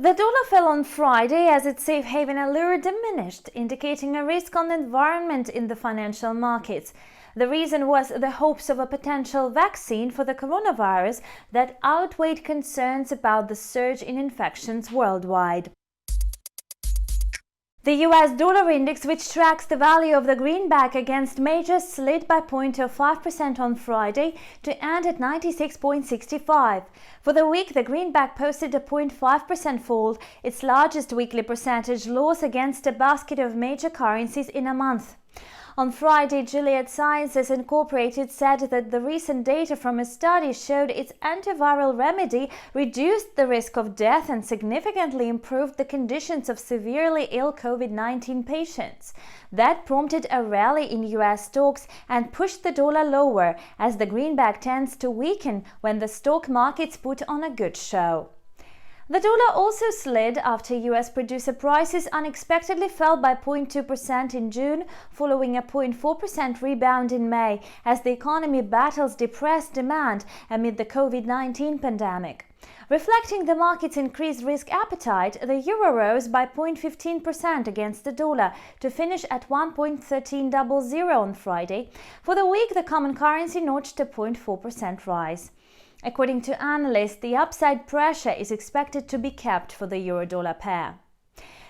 The dollar fell on Friday as its safe haven allure diminished, indicating a risk-on environment in the financial markets. The reason was the hopes of a potential vaccine for the coronavirus that outweighed concerns about the surge in infections worldwide. The US dollar index, which tracks the value of the greenback against majors, slid by 0.05% on Friday to end at 96.65. For the week, the greenback posted a 0.5% fall, its largest weekly percentage loss against a basket of major currencies in a month. On Friday, Gilead Sciences Incorporated said that the recent data from a study showed its antiviral remedy reduced the risk of death and significantly improved the conditions of severely ill COVID-19 patients. That prompted a rally in US stocks and pushed the dollar lower, as the greenback tends to weaken when the stock markets put on a good show. The dollar also slid after US producer prices unexpectedly fell by 0.2% in June, following a 0.4% rebound in May, as the economy battles depressed demand amid the COVID-19 pandemic. Reflecting the market's increased risk appetite, the euro rose by 0.15% against the dollar to finish at 1.1300 on Friday. For the week, the common currency notched a 0.4% rise. According to analysts, the upside pressure is expected to be kept for the euro-dollar pair.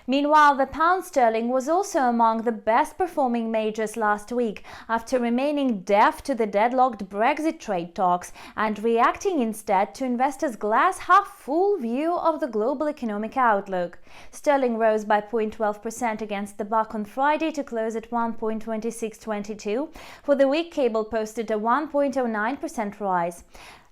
Meanwhile, the pound sterling was also among the best-performing majors last week, after remaining deaf to the deadlocked Brexit trade talks and reacting instead to investors' glass-half-full view of the global economic outlook. Sterling rose by 0.12% against the buck on Friday to close at 1.2622. For the week, cable posted a 1.09% rise.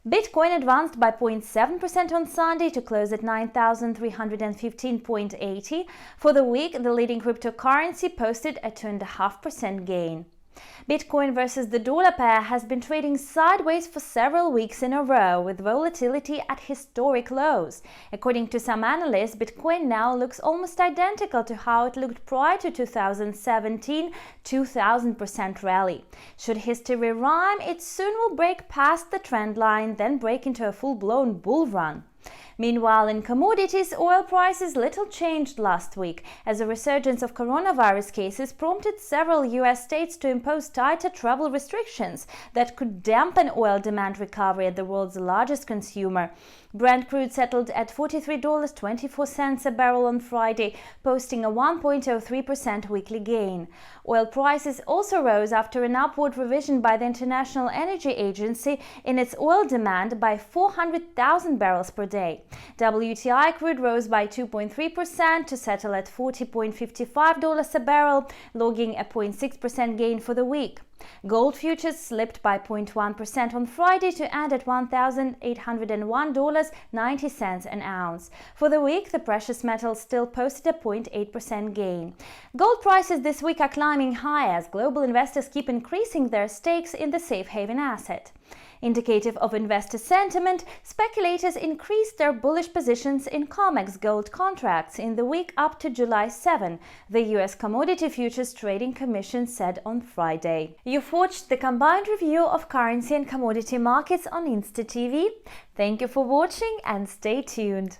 Bitcoin advanced by 0.7% on Sunday to close at 9,315.80. For the week, the leading cryptocurrency posted a 2.5% gain. Bitcoin versus the dollar pair has been trading sideways for several weeks in a row, with volatility at historic lows. According to some analysts, Bitcoin now looks almost identical to how it looked prior to 2017 2,000% rally. Should history rhyme, it soon will break past the trend line, then break into a full-blown bull run. Meanwhile, in commodities, oil prices little changed last week, as a resurgence of coronavirus cases prompted several US states to impose tighter travel restrictions that could dampen oil demand recovery at the world's largest consumer. Brent crude settled at $43.24 a barrel on Friday, posting a 1.03% weekly gain. Oil prices also rose after an upward revision by the International Energy Agency in its oil demand by 400,000 barrels per day. WTI crude rose by 2.3% to settle at $40.55 a barrel, logging a 0.6% gain for the week. Gold futures slipped by 0.1% on Friday to end at $1,801.90 an ounce. For the week, the precious metal still posted a 0.8% gain. Gold prices this week are climbing high as global investors keep increasing their stakes in the safe haven asset. Indicative of investor sentiment, speculators increased their bullish positions in COMEX gold contracts in the week up to July 7, the US Commodity Futures Trading Commission said on Friday. You've watched the combined review of currency and commodity markets on InstaTV. Thank you for watching and stay tuned.